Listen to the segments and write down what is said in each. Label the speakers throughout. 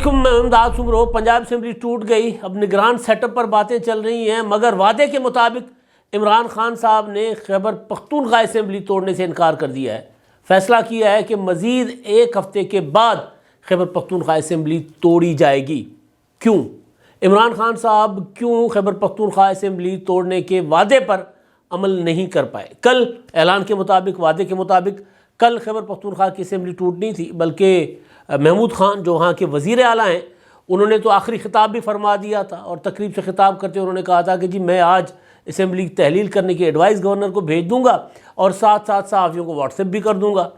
Speaker 1: علیکم، میں امداد سمرو۔ پنجاب اسمبلی ٹوٹ گئی، اب نگران سیٹ اپ پر باتیں چل رہی ہیں، مگر وعدے کے مطابق عمران خان صاحب نے خیبر پختونخوا اسمبلی توڑنے سے انکار کر دیا ہے۔ فیصلہ کیا ہے کہ مزید ایک ہفتے کے بعد خیبر پختونخوا اسمبلی توڑی جائے گی۔ کیوں؟ عمران خان صاحب کیوں خیبر پختونخوا اسمبلی توڑنے کے وعدے پر عمل نہیں کر پائے؟ کل اعلان کے مطابق، وعدے کے مطابق کل خیبر پختونخوا کی اسمبلی ٹوٹنی تھی، بلکہ محمود خان جو وہاں کے وزیر اعلیٰ ہیں، انہوں نے تو آخری خطاب بھی فرما دیا تھا، اور تقریب سے خطاب کرتے انہوں نے کہا تھا کہ جی میں آج اسمبلی تحلیل کرنے کی ایڈوائس گورنر کو بھیج دوں گا اور ساتھ ساتھ صحافیوں کو واٹس ایپ بھی کر دوں گا۔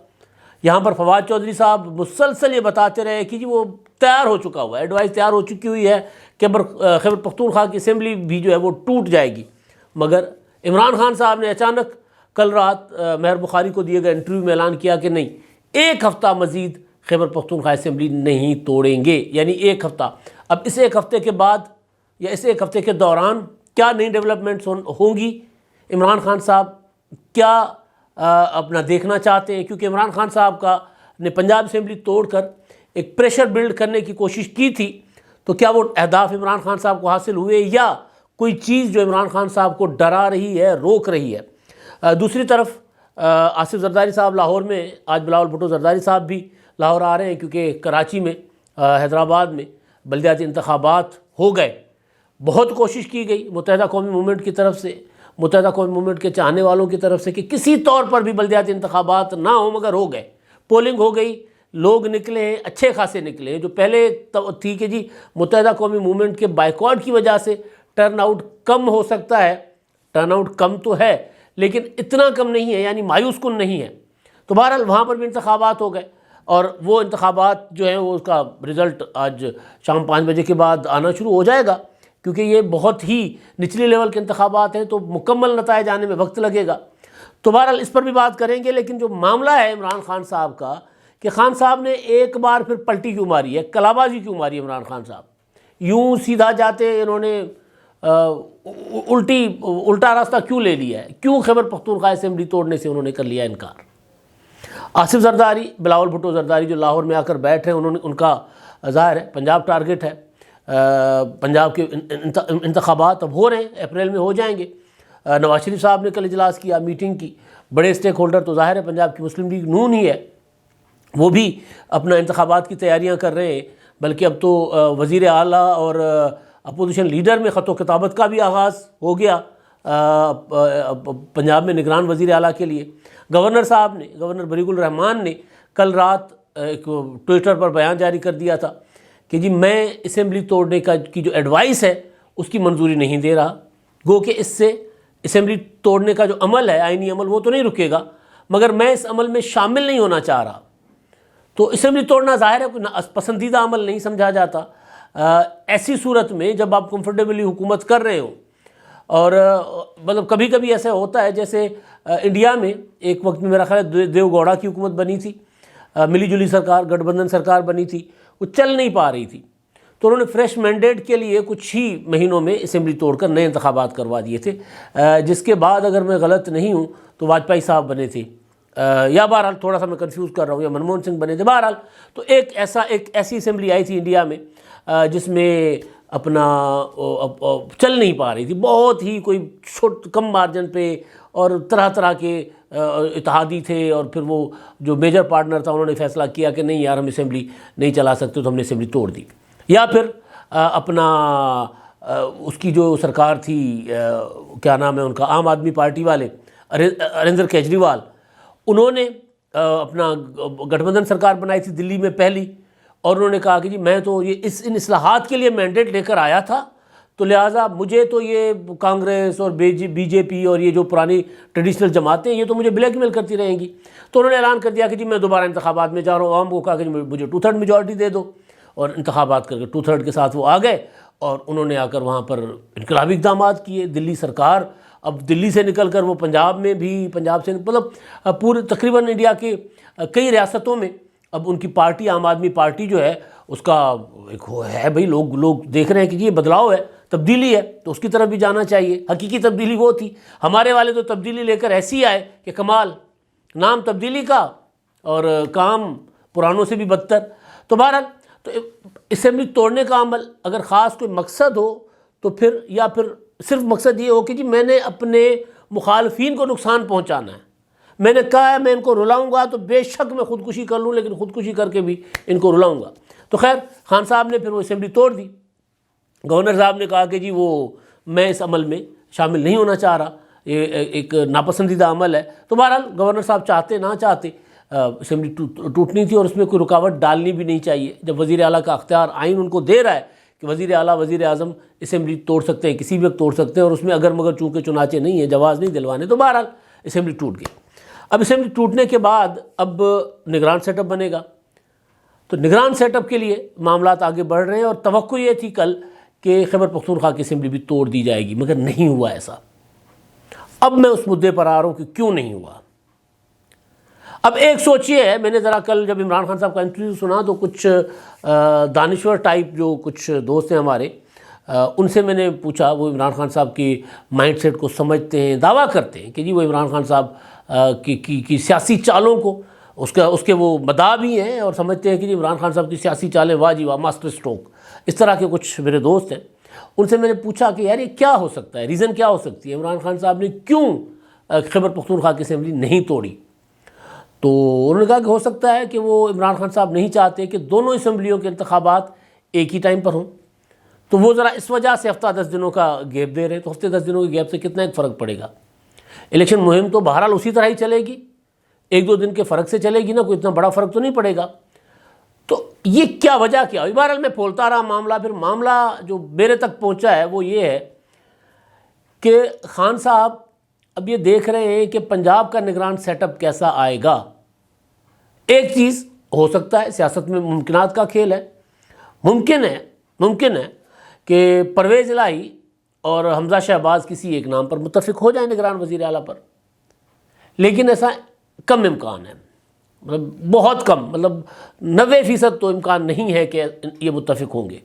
Speaker 1: یہاں پر فواد چودھری صاحب مسلسل یہ بتاتے رہے کہ جی وہ تیار ہو چکا ہوا ہے، ایڈوائس تیار ہو چکی ہوئی ہے کہ خیبر پختونخوا کی اسمبلی بھی جو ہے وہ ٹوٹ جائے گی۔ مگر عمران خان صاحب نے اچانک کل رات مہر بخاری کو دیے گئے انٹرویو میں اعلان کیا کہ نہیں، ایک ہفتہ مزید خیبر پختونخوا اسمبلی نہیں توڑیں گے، یعنی ایک ہفتہ۔ اب اس ایک ہفتے کے بعد یا اس ایک ہفتے کے دوران کیا نئی ڈیولپمنٹس ہوں گی، عمران خان صاحب کیا اپنا دیکھنا چاہتے ہیں؟ کیونکہ عمران خان صاحب نے پنجاب اسمبلی توڑ کر ایک پریشر بلڈ کرنے کی کوشش کی تھی، تو کیا وہ اہداف عمران خان صاحب کو حاصل ہوئے، یا کوئی چیز جو عمران خان صاحب کو ڈرا رہی ہے، روک رہی ہے؟ دوسری طرف آصف زرداری صاحب لاہور میں، آج بلاول بھٹو زرداری صاحب بھی لاہور آ رہے ہیں، کیونکہ کراچی میں، حیدرآباد میں بلدیاتی انتخابات ہو گئے۔ بہت کوشش کی گئی متحدہ قومی موومنٹ کی طرف سے، متحدہ قومی موومنٹ کے چاہنے والوں کی طرف سے، کہ کسی طور پر بھی بلدیاتی انتخابات نہ ہوں، مگر ہو گئے۔ پولنگ ہو گئی، لوگ نکلے ہیں، اچھے خاصے نکلے ہیں۔ جو پہلے تھی کہ جی متحدہ قومی موومنٹ کے بائیکاٹ کی وجہ سے ٹرن آؤٹ کم ہو سکتا ہے، ٹرن آؤٹ کم تو ہے لیکن اتنا کم نہیں ہے، یعنی مایوس کن نہیں ہے۔ تو بہرحال وہاں پر بھی انتخابات ہو گئے، اور وہ انتخابات جو ہیں وہ اس کا رزلٹ آج شام 5 بجے کے بعد آنا شروع ہو جائے گا، کیونکہ یہ بہت ہی نچلی لیول کے انتخابات ہیں، تو مکمل نتائج آنے میں وقت لگے گا۔ تو بہرحال اس پر بھی بات کریں گے، لیکن جو معاملہ ہے عمران خان صاحب کا، کہ خان صاحب نے ایک بار پھر پلٹی کیوں ماری ہے، کلا بازی کیوں ماری ہے عمران خان صاحب؟ یوں سیدھا جاتے انہوں نے الٹا راستہ کیوں لے لیا ہے؟ کیوں خیبر پختونخوا اسمبلی توڑنے سے انہوں نے کر لیا انکار؟ آصف زرداری، بلاول بھٹو زرداری جو لاہور میں آ کر بیٹھے ہیں، ان کا ظاہر ہے پنجاب ٹارگٹ ہے۔ پنجاب کے انتخابات اب ہو رہے ہیں، اپریل میں ہو جائیں گے۔ نواز شریف صاحب نے کل اجلاس کیا، میٹنگ کی، بڑے اسٹیک ہولڈر تو ظاہر ہے پنجاب کی مسلم لیگ نون ہی ہے، وہ بھی اپنا انتخابات کی تیاریاں کر رہے ہیں۔ بلکہ اب تو وزیر اعلیٰ اور اپوزیشن لیڈر میں خط و کتابت کا بھی آغاز ہو گیا پنجاب میں نگران وزیر اعلیٰ کے لیے۔ گورنر صاحب نے، گورنر بریک الرحمان نے کل رات ایک ٹویٹر پر بیان جاری کر دیا تھا کہ جی میں اسمبلی توڑنے کی جو ایڈوائس ہے اس کی منظوری نہیں دے رہا۔ گو کہ اس سے اسمبلی توڑنے کا جو عمل ہے، آئینی عمل، وہ تو نہیں رکے گا، مگر میں اس عمل میں شامل نہیں ہونا چاہ رہا۔ تو اسمبلی توڑنا ظاہر ہے کوئی پسندیدہ عمل نہیں سمجھا جاتا۔ ایسی صورت میں جب آپ کمفرٹیبلی حکومت کر رہے ہو، اور مطلب کبھی کبھی ایسا ہوتا ہے، جیسے انڈیا میں ایک وقت میں میرا خیال ہے دیو گوڑا کی حکومت بنی تھی، ملی جلی سرکار، گٹھ بندھن سرکار بنی تھی، وہ چل نہیں پا رہی تھی، تو انہوں نے فریش مینڈیٹ کے لیے کچھ ہی مہینوں میں اسمبلی توڑ کر نئے انتخابات کروا دیے تھے، جس کے بعد اگر میں غلط نہیں ہوں تو واجپئی صاحب بنے تھے، یا بہرحال تھوڑا سا میں کنفیوز کر رہا ہوں، یا منموہن سنگھ بنے تھے۔ بہرحال تو ایک ایسی اسمبلی آئی تھی انڈیا میں جس میں اپنا چل نہیں پا رہی تھی، بہت ہی کوئی کم مارجن پہ، اور طرح طرح کے اتحادی تھے، اور پھر وہ جو میجر پارٹنر تھا انہوں نے فیصلہ کیا کہ نہیں یار ہم اسمبلی نہیں چلا سکتے، تو ہم نے اسمبلی توڑ دی۔ یا پھر اپنا اس کی جو سرکار تھی، کیا نام ہے ان کا، عام آدمی پارٹی والے، اریندر کیجریوال، انہوں نے اپنا گٹھ بندھن سرکار بنائی تھی دلی میں پہلی، اور انہوں نے کہا کہ جی میں تو ان اصلاحات کے لیے مینڈیٹ لے کر آیا تھا، تو لہٰذا مجھے تو یہ کانگریس اور بی جے پی اور یہ جو پرانی ٹریڈیشنل جماعتیں یہ تو مجھے بلیک میل کرتی رہیں گی۔ تو انہوں نے اعلان کر دیا کہ جی میں دوبارہ انتخابات میں جا رہا ہوں، عوام کو کہا کہ مجھے 2/3 میجورٹی دے دو، اور انتخابات کر کے 2/3 کے ساتھ وہ آ گئے، اور انہوں نے آ کر وہاں پر انقلابی اقدامات کیے۔ دلی سرکار اب دلی سے نکل کر وہ پنجاب میں بھی، پنجاب سے مطلب پورے تقریباً انڈیا کے کئی ریاستوں میں اب ان کی پارٹی، عام آدمی پارٹی جو ہے، اس کا ایک ہے بھائی، لوگ دیکھ رہے ہیں کہ جی یہ بدلاؤ ہے، تبدیلی ہے، تو اس کی طرف بھی جانا چاہیے۔ حقیقی تبدیلی وہ تھی، ہمارے والے تو تبدیلی لے کر ایسی آئے کہ کمال، نام تبدیلی کا اور کام پرانوں سے بھی بدتر۔ تو بہرحال تو اسمبلی توڑنے کا عمل اگر خاص کوئی مقصد ہو تو پھر یا پھر صرف مقصد یہ ہو کہ جی میں نے اپنے مخالفین کو نقصان پہنچانا ہے، میں نے کہا ہے میں ان کو رلاؤں گا تو بے شک میں خودکشی کر لوں، لیکن خودکشی کر کے بھی ان کو رلاؤں گا. تو خیر خان صاحب نے پھر وہ اسمبلی توڑ دی. گورنر صاحب نے کہا کہ جی وہ میں اس عمل میں شامل نہیں ہونا چاہ رہا، یہ ایک ناپسندیدہ عمل ہے. تو بہرحال گورنر صاحب چاہتے نہ چاہتے اسمبلی ٹوٹنی تھی، اور اس میں کوئی رکاوٹ ڈالنی بھی نہیں چاہیے. جب وزیر اعلیٰ کا اختیار آئین ان کو دے رہا ہے کہ وزیر اعلیٰ وزیر اعظم اسمبلی توڑ سکتے ہیں، کسی بھی وقت توڑ سکتے ہیں، اور اس میں اگر مگر چونکہ چنانچہ نہیں ہے، جواز نہیں دلوانے، تو بہرحال اسمبلی ٹوٹ گئی. اب اسمبلی ٹوٹنے کے بعد اب نگران سیٹ اپ بنے گا. تو نگران سیٹ اپ کے لیے معاملات آگے بڑھ رہے ہیں، اور توقع یہ تھی کل کہ خیبر پختونخوا کی اسمبلی بھی توڑ دی جائے گی، مگر نہیں ہوا ایسا. اب میں اس مدعے پر آ رہا ہوں کہ کیوں نہیں ہوا. اب ایک سوچ یہ ہے، میں نے ذرا کل جب عمران خان صاحب کا انٹرویو سنا تو کچھ دانشور ٹائپ جو کچھ دوست ہیں ہمارے، ان سے میں نے پوچھا، وہ عمران خان صاحب کی مائنڈ سیٹ کو سمجھتے ہیں، دعویٰ کرتے ہیں کہ جی وہ عمران خان صاحب کی سیاسی چالوں کو اس کے وہ مداح بھی ہیں، اور سمجھتے ہیں کہ جی عمران خان صاحب کی سیاسی چالیں واہ جی واہ ماسٹر اسٹروک. اس طرح کے کچھ میرے دوست ہیں. ان سے میں نے پوچھا کہ یار یہ کیا ہو سکتا ہے، ریزن کیا ہو سکتی ہے، عمران خان صاحب نے کیوں خیبر پختونخوا کی اسمبلی نہیں توڑی. تو انہوں نے کہا کہ ہو سکتا ہے کہ وہ عمران خان صاحب نہیں چاہتے کہ دونوں اسمبلیوں کے انتخابات ایک ہی ٹائم پر ہوں. تو وہ ذرا اس وجہ سے ہفتہ 10 دنوں کا گیپ دے رہے ہیں. تو ہفتے 10 دنوں کے گیپ سے کتنا ایک فرق پڑے گا. الیکشن مہم تو بہرحال اسی طرح ہی چلے گی، 1-2 دن کے فرق سے چلے گی نا، کوئی اتنا بڑا فرق تو نہیں پڑے گا. تو یہ کیا وجہ کیا ہوئی؟ بہرحال میں پھولتا رہا معاملہ. پھر معاملہ جو میرے تک پہنچا ہے وہ یہ ہے کہ خان صاحب اب یہ دیکھ رہے ہیں کہ پنجاب کا نگران سیٹ اپ کیسا آئے گا. ایک چیز ہو سکتا ہے، سیاست میں ممکنات کا کھیل ہے، ممکن ہے کہ پرویز الہی اور حمزہ شہباز کسی ایک نام پر متفق ہو جائیں نگران وزیر اعلیٰ پر، لیکن ایسا کم امکان ہے، مطلب بہت کم، مطلب 90% تو امکان نہیں ہے کہ یہ متفق ہوں گے.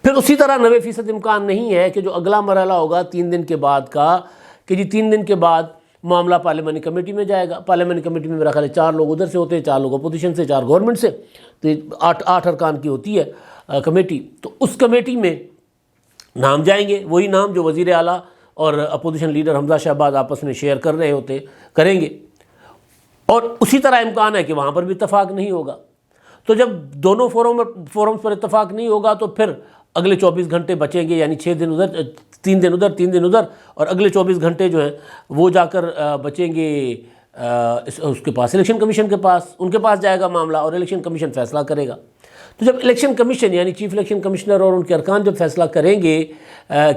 Speaker 1: پھر اسی طرح 90% امکان نہیں ہے کہ جو اگلا مرحلہ ہوگا 3 دن کے بعد کا، کہ جی 3 دن کے بعد معاملہ پارلیمانی کمیٹی میں جائے گا. پارلیمانی کمیٹی میں میرا خیال ہے 4 لوگ ادھر سے ہوتے ہیں، 4 لوگ اپوزیشن سے، 4 گورنمنٹ سے، تو 8 ارکان کی ہوتی ہے کمیٹی. تو اس کمیٹی میں نام جائیں گے، وہی نام جو وزیر اعلیٰ اور اپوزیشن لیڈر حمزہ شہباز آپس میں شیئر کر رہے کریں گے. اور اسی طرح امکان ہے کہ وہاں پر بھی اتفاق نہیں ہوگا. تو جب دونوں فورمز پر اتفاق نہیں ہوگا تو پھر اگلے 24 گھنٹے بچیں گے، یعنی 6 دن ادھر، 3 دن ادھر، 3 دن ادھر، اور اگلے 24 گھنٹے جو ہیں وہ جا کر بچیں گے اس کے پاس، الیکشن کمیشن کے پاس. ان کے پاس جائے گا معاملہ اور الیکشن کمیشن فیصلہ کرے گا. تو جب الیکشن کمیشن یعنی چیف الیکشن کمشنر اور ان کے ارکان جب فیصلہ کریں گے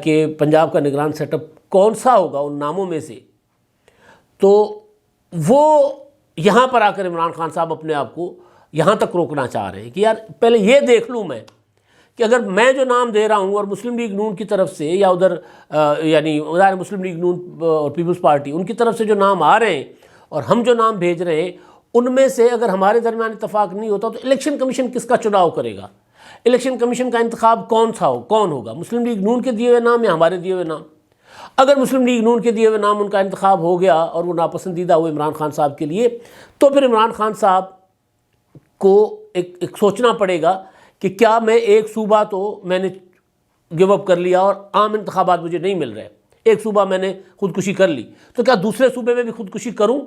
Speaker 1: کہ پنجاب کا نگران سیٹ اپ کون سا ہوگا ان ناموں میں سے، تو وہ یہاں پر آ کر عمران خان صاحب اپنے آپ کو یہاں تک روکنا چاہ رہے ہیں کہ یار پہلے یہ دیکھ لوں میں کہ اگر میں جو نام دے رہا ہوں اور مسلم لیگ نون کی طرف سے یا ادھر یعنی مسلم لیگ نون اور پیپلز پارٹی ان کی طرف سے جو نام آ رہے ہیں اور ہم جو نام بھیج رہے ہیں ان میں سے اگر ہمارے درمیان اتفاق نہیں ہوتا تو الیکشن کمیشن کس کا چناؤ کرے گا؟ الیکشن کمیشن کا انتخاب کون ہوگا؟ مسلم لیگ نون کے دیے ہوئے نام یا ہمارے دیے ہوئے نام؟ اگر مسلم لیگ نون کے دیے ہوئے نام ان کا انتخاب ہو گیا اور وہ ناپسندیدہ ہوئے عمران خان صاحب کے لیے، تو پھر عمران خان صاحب کو ایک سوچنا پڑے گا کہ کیا میں ایک صوبہ تو میں نے گیو اپ کر لیا اور عام انتخابات مجھے نہیں مل رہے، ایک صوبہ میں نے خودکشی کر لی، تو کیا دوسرے صوبے میں بھی خودکشی کروں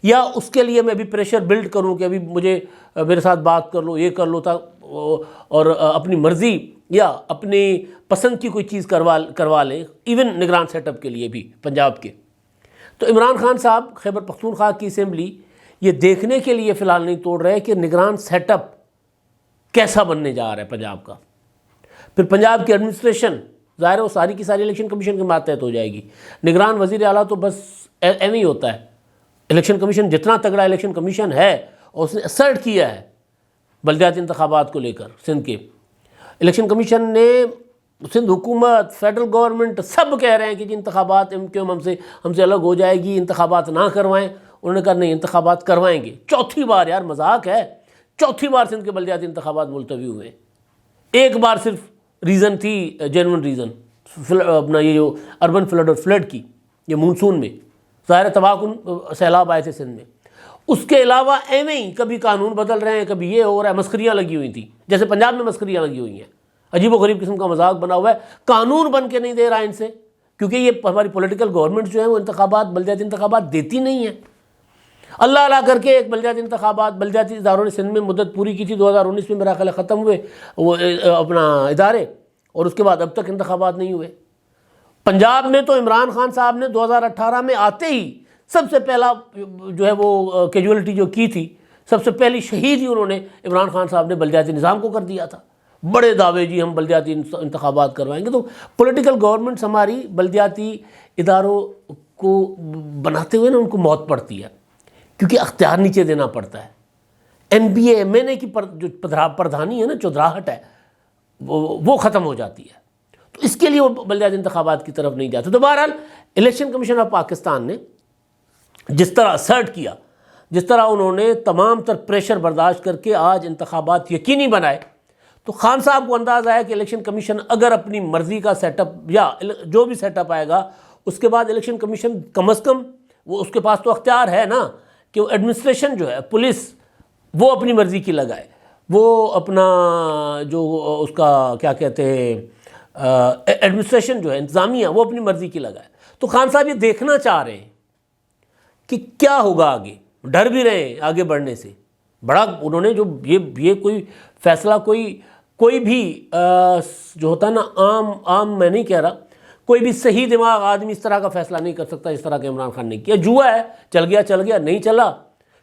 Speaker 1: یا اس کے لیے میں بھی پریشر بلڈ کروں کہ ابھی مجھے میرے ساتھ بات کر لو، یہ کر لو تھا، اور اپنی مرضی یا اپنی پسند کی کوئی چیز کروا لیں، ایون نگران سیٹ اپ کے لیے بھی پنجاب کے. تو عمران خان صاحب خیبر پختونخوا کی اسمبلی یہ دیکھنے کے لیے فی الحال نہیں توڑ رہے کہ نگران سیٹ اپ کیسا بننے جا رہا ہے پنجاب کا. پھر پنجاب کی ایڈمنسٹریشن ظاہر ہے وہ ساری کی ساری الیکشن کمیشن کے ماتحت ہو جائے گی. نگران وزیر اعلیٰ تو بس ایویں ہی ہوتا ہے. الیکشن کمیشن جتنا تگڑا الیکشن کمیشن ہے اور اس نے اسرٹ کیا ہے بلدیاتی انتخابات کو لے کر، سندھ کے الیکشن کمیشن نے، سندھ حکومت، فیڈرل گورنمنٹ سب کہہ رہے ہیں کہ جی انتخابات ہم سے الگ ہو جائے گی، انتخابات نہ کروائیں. انہوں نے کہا نہیں انتخابات کروائیں گے. چوتھی بار، یار مذاق ہے، چوتھی بار سندھ کے بلدیاتی انتخابات ملتوی ہوئے. ایک بار صرف ریزن تھی، جینون ریزن، اپنا یہ جو اربن فلڈ اور فلڈ کی، یہ مونسون میں ظاہر تباہ کن سیلاب آئے تھے سندھ میں، اس کے علاوہ ایویں ہی کبھی قانون بدل رہے ہیں، کبھی یہ ہو رہا ہے، مسخریاں لگی ہوئی تھیں، جیسے پنجاب میں مسخریاں لگی ہوئی ہیں، عجیب و غریب قسم کا مذاق بنا ہوا ہے، قانون بن کے نہیں دے رہا ان سے، کیونکہ یہ ہماری پولیٹیکل گورنمنٹ جو ہے وہ انتخابات، بلدیاتی انتخابات دیتی نہیں ہیں۔ اللہ اللہ کر کے ایک بلدیاتی انتخابات بلدیاتی اداروں نے سندھ میں مدت پوری کی تھی، 2019 میں میرا خیال ہے ختم ہوئے وہ اپنا ادارے، اور اس کے بعد اب تک انتخابات نہیں ہوئے۔ پنجاب میں تو عمران خان صاحب نے 2018 میں آتے ہی سب سے پہلا جو ہے وہ کیجولیٹی جو کی تھی، سب سے پہلی شہید ہی انہوں نے عمران خان صاحب نے بلدیاتی نظام کو کر دیا تھا۔ بڑے دعوے جی ہم بلدیاتی انتخابات کروائیں گے، تو پولیٹیکل گورنمنٹس ہماری بلدیاتی اداروں کو بناتے ہوئے نا ان کو موت پڑتی ہے، کیونکہ اختیار نیچے دینا پڑتا ہے۔ N B A M N A کی جو پردھانی ہے نا، چودراہٹ ہے، وہ ختم ہو جاتی ہے، تو اس کے لیے وہ بلدیاتی انتخابات کی طرف نہیں جاتے۔ تو بہرحال الیکشن کمیشن آف پاکستان نے جس طرح اسرٹ کیا، جس طرح انہوں نے تمام تر پریشر برداشت کر کے آج انتخابات یقینی بنائے، تو خان صاحب کو اندازہ ہے کہ الیکشن کمیشن اگر اپنی مرضی کا سیٹ اپ یا جو بھی سیٹ اپ آئے گا، اس کے بعد الیکشن کمیشن کم از کم وہ اس کے پاس تو اختیار ہے نا کہ وہ ایڈمنسٹریشن جو ہے، پولیس، وہ اپنی مرضی کی لگائے، وہ اپنا جو اس کا کیا کہتے ہیں ایڈمنسٹریشن جو ہے، انتظامیہ، وہ اپنی مرضی کی لگائے۔ تو خان صاحب یہ دیکھنا چاہ رہے ہیں کہ کیا ہوگا آگے، ڈر بھی رہے ہیں آگے بڑھنے سے۔ بڑا انہوں نے جو یہ کوئی فیصلہ کوئی بھی جو ہوتا ہے نا، عام میں نہیں کہہ رہا، کوئی بھی صحیح دماغ آدمی اس طرح کا فیصلہ نہیں کر سکتا اس طرح کہ عمران خان نے کیا۔ جوا ہے، چل گیا نہیں چلا،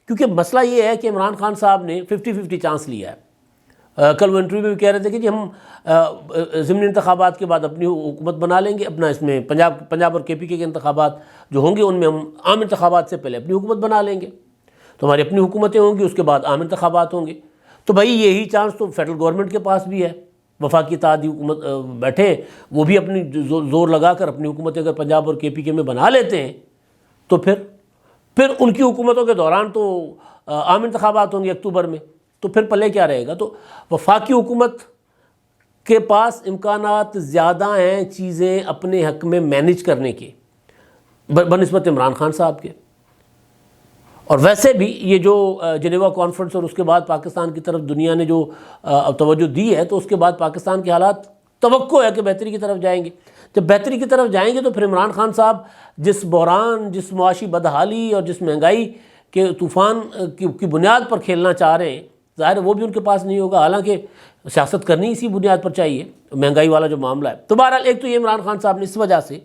Speaker 1: کیونکہ مسئلہ یہ ہے کہ عمران خان صاحب نے 50-50 چانس لیا ہے۔ کل وہ انٹرویو میں بھی کہہ رہے تھے کہ جی ہم ضمنی انتخابات کے بعد اپنی حکومت بنا لیں گے، اپنا اس میں پنجاب اور کے پی کے انتخابات جو ہوں گے ان میں ہم عام انتخابات سے پہلے اپنی حکومت بنا لیں گے، تو ہماری اپنی حکومتیں ہوں گی، اس کے بعد عام انتخابات ہوں گے۔ تو بھائی یہی چانس تو فیڈرل گورنمنٹ کے پاس بھی ہے، وفاقی اتحادی حکومت بیٹھے، وہ بھی اپنی زور لگا کر اپنی حکومتیں اگر پنجاب اور کے پی کے میں بنا لیتے ہیں، تو پھر ان کی حکومتوں کے دوران تو عام انتخابات ہوں گے اکتوبر میں، تو پھر پلے کیا رہے گا؟ تو وفاقی حکومت کے پاس امکانات زیادہ ہیں چیزیں اپنے حق میں مینیج کرنے کے بنسبت عمران خان صاحب کے۔ اور ویسے بھی یہ جو جنیوا کانفرنس اور اس کے بعد پاکستان کی طرف دنیا نے جو توجہ دی ہے، تو اس کے بعد پاکستان کے حالات توقع ہے کہ بہتری کی طرف جائیں گے۔ جب بہتری کی طرف جائیں گے تو پھر عمران خان صاحب جس بحران، جس معاشی بدحالی اور جس مہنگائی کے طوفان کی بنیاد پر کھیلنا چاہ رہے ہیں، ظاہر ہے وہ بھی ان کے پاس نہیں ہوگا، حالانکہ سیاست کرنی اسی بنیاد پر چاہیے، مہنگائی والا جو معاملہ ہے۔ تو بہرحال ایک تو یہ عمران خان صاحب نے اس وجہ سے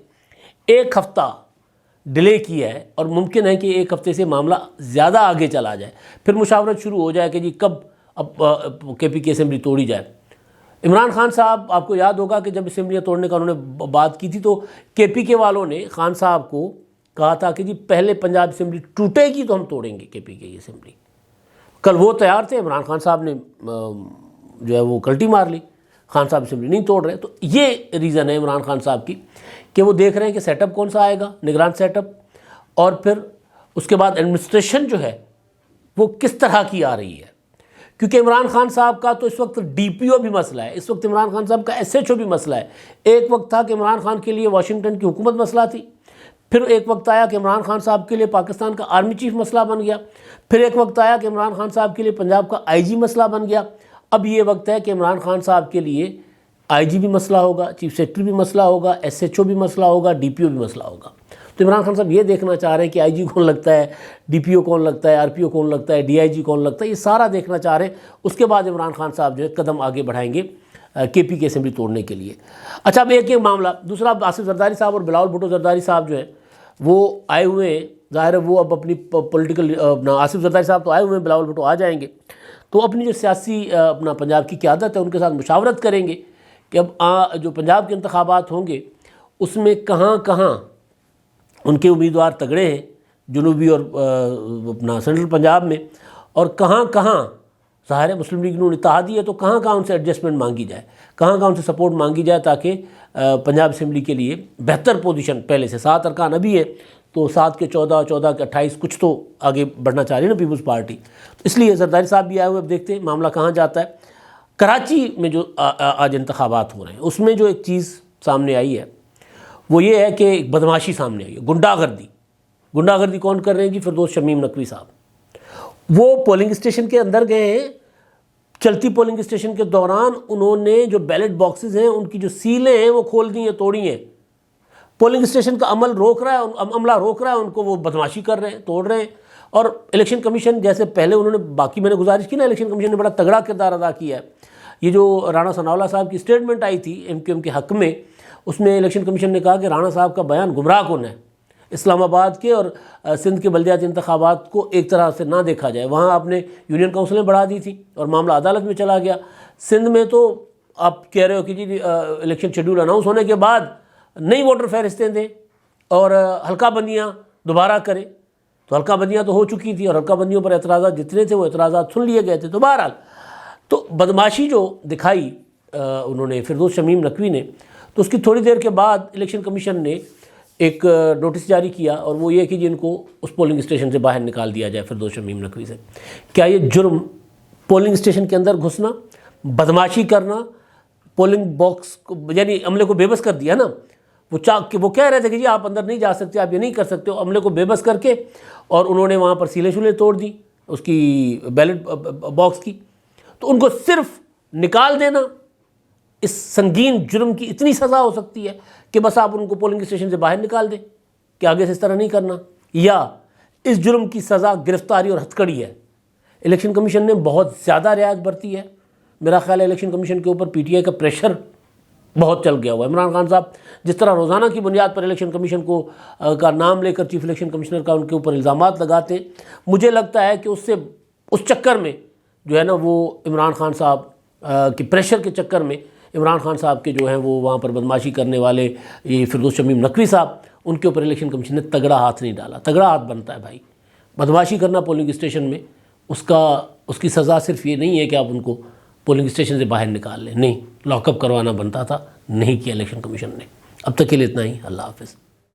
Speaker 1: ایک ہفتہ ڈیلے کیا ہے، اور ممکن ہے کہ ایک ہفتے سے معاملہ زیادہ آگے چلا جائے، پھر مشاورت شروع ہو جائے کہ جی کب اب کے پی کی اسمبلی توڑی جائے۔ عمران خان صاحب، آپ کو یاد ہوگا کہ جب اسمبلیاں توڑنے کا انہوں نے بات کی تھی، تو کے پی کے والوں نے خان صاحب کو کہا تھا کہ جی پہلے پنجاب اسمبلی ٹوٹے گی تو ہم توڑیں گے کے پی کی اسمبلی۔ کل وہ تیار تھے، عمران خان صاحب نے جو ہے وہ کلٹی مار لی، خان صاحب اسمبلی نہیں توڑ رہے۔ تو یہ ریزن ہے عمران خان صاحب کی کہ وہ دیکھ رہے ہیں کہ سیٹ اپ کون سا آئے گا، نگران سیٹ اپ، اور پھر اس کے بعد ایڈمنسٹریشن جو ہے وہ کس طرح کی آ رہی ہے، کیونکہ عمران خان صاحب کا تو اس وقت ڈی پی او بھی مسئلہ ہے، اس وقت عمران خان صاحب کا ایس ایچ او بھی مسئلہ ہے۔ ایک وقت تھا کہ عمران خان کے لیے واشنگٹن کی حکومت مسئلہ تھی، پھر ایک وقت آیا کہ عمران خان صاحب کے لیے پاکستان کا آرمی چیف مسئلہ بن گیا، پھر ایک وقت آیا کہ عمران خان صاحب کے لیے پنجاب کا آئی جی مسئلہ بن گیا، اب یہ وقت ہے کہ عمران خان صاحب کے لیے آئی جی بھی مسئلہ ہوگا، چیف سیکرٹری بھی مسئلہ ہوگا، ایس ایچ او بھی مسئلہ ہوگا، ڈی پی او بھی مسئلہ ہوگا۔ تو عمران خان صاحب یہ دیکھنا چاہ رہے ہیں کہ آئی جی کون لگتا ہے، ڈی پی او کون لگتا ہے، آر پی او کون لگتا ہے، ڈی آئی جی کون لگتا ہے، یہ سارا دیکھنا چاہ رہے ہیں۔ اس کے بعد عمران خان صاحب جو ہے قدم آگے بڑھائیں گے کے پی کی اسمبلی توڑنے کے لیے۔ اچھا، اب ایک معاملہ دوسرا، آصف زرداری صاحب اور بلاول بھٹو زرداری صاحب جو ہیں وہ آئے ہوئے ہیں، ظاہر ہے وہ اب اپنی پولیٹیکل، آصف زرداری صاحب تو آئے ہوئے ہیں، بلاول بھٹو آ جائیں گے، تو اپنی جو سیاسی اپنا پنجاب کی قیادت ہے ان کے ساتھ مشاورت کریں گے کہ اب جو پنجاب کے انتخابات ہوں گے اس میں کہاں کہاں ان کے امیدوار تگڑے ہیں، جنوبی اور اپنا سینٹرل پنجاب میں، اور کہاں کہاں ظاہر ہے مسلم لیگ نون اتحادی ہے، تو کہاں کہاں ان سے ایڈجسٹمنٹ مانگی جائے، کہاں کہاں ان سے سپورٹ مانگی جائے، تاکہ پنجاب اسمبلی کے لیے بہتر پوزیشن، پہلے سے 7 ارکان ابھی ہے، تو 7 کے 14، 14 کے 28 کچھ تو آگے بڑھنا چاہ رہی ہے نا پیپلز پارٹی، اس لیے زرداری صاحب بھی آئے ہوئے، اب دیکھتے ہیں معاملہ کہاں جاتا ہے۔ کراچی میں جو آج انتخابات ہو رہے ہیں اس میں جو ایک چیز سامنے آئی ہے وہ یہ ہے کہ ایک بدماشی سامنے آئی ہے، گنڈا گردی کون کر رہے ہیں جی؟ فردوس شمیم نقوی صاحب، وہ پولنگ اسٹیشن کے اندر گئے ہیں، چلتی پولنگ اسٹیشن کے دوران انہوں نے جو بیلٹ باکسز ہیں ان کی جو سیلیں ہیں وہ کھول دی ہیں، توڑی ہیں۔ پولنگ اسٹیشن کا عملہ روک رہا ہے ان کو، وہ بدماشی کر رہے ہیں، توڑ رہے ہیں۔ اور الیکشن کمیشن جیسے پہلے انہوں نے، باقی میں نے گزارش کی نا، الیکشن کمیشن نے بڑا تگڑا کردار ادا کیا ہے۔ یہ جو رانا ثناءاللہ صاحب کی اسٹیٹمنٹ آئی تھی ایم کیو ایم کے حق میں، اس میں الیکشن کمیشن نے کہا کہ رانا صاحب کا بیان گمراہ کن ہے، اسلام آباد کے اور سندھ کے بلدیاتی انتخابات کو ایک طرح سے نہ دیکھا جائے۔ وہاں آپ نے یونین کونسلیں بڑھا دی تھی اور معاملہ عدالت میں چلا گیا۔ سندھ میں تو آپ کہہ رہے ہو کہ جی الیکشن شیڈول اناؤنس ہونے کے بعد نئی ووٹر فہرستیں دیں اور حلقہ بندیاں دوبارہ کریں، تو حلقہ بندیاں تو ہو چکی تھی اور حلقہ بندیوں پر اعتراضات جتنے تھے وہ اعتراضات سن لیے گئے تھے۔ تو بہرحال تو بدماشی جو دکھائی انہوں نے، فردوس شمیم نقوی نے، تو اس کی تھوڑی دیر کے بعد الیکشن کمیشن نے ایک نوٹس جاری کیا، اور وہ یہ کہ جن کو اس پولنگ اسٹیشن سے باہر نکال دیا جائے فردوس شمیم نقوی سے۔ کیا یہ جرم، پولنگ اسٹیشن کے اندر گھسنا، بدماشی کرنا، پولنگ باکس کو یعنی عملے کو بے بس کر دیا نا، وہ کہہ رہے تھے کہ جی آپ اندر نہیں جا سکتے، آپ یہ نہیں کر سکتے، عملے کو بے بس کر کے، اور انہوں نے وہاں پر سیلیں شولیں توڑ دی اس کی بیلٹ باکس کی۔ تو ان کو صرف نکال دینا، اس سنگین جرم کی اتنی سزا ہو سکتی ہے کہ بس آپ ان کو پولنگ اسٹیشن سے باہر نکال دیں کہ آگے سے اس طرح نہیں کرنا، یا اس جرم کی سزا گرفتاری اور ہتھکڑی ہے۔ الیکشن کمیشن نے بہت زیادہ رعایت برتی ہے۔ میرا خیال ہے الیکشن کمیشن کے اوپر پی ٹی آئی کا پریشر بہت چل گیا ہوا ہے۔ عمران خان صاحب جس طرح روزانہ کی بنیاد پر الیکشن کمیشن کا نام لے کر چیف الیکشن کمشنر کا ان کے اوپر الزامات لگاتے ہیں، مجھے لگتا ہے کہ اس چکر میں جو ہے نا، وہ عمران خان صاحب کے پریشر کے چکر میں عمران خان صاحب کے جو ہیں وہ وہاں پر بدماشی کرنے والے یہ فردوس شمیم نقوی صاحب، ان کے اوپر الیکشن کمیشن نے تگڑا ہاتھ نہیں ڈالا۔ تگڑا ہاتھ بنتا ہے بھائی، بدماشی کرنا پولنگ اسٹیشن میں، اس کی سزا صرف یہ نہیں ہے کہ آپ ان کو پولنگ اسٹیشن سے باہر نکال لیں، نہیں، لاک اپ کروانا بنتا تھا، نہیں کیا الیکشن کمیشن نے۔ اب تک کے لیے اتنا ہی، اللہ حافظ۔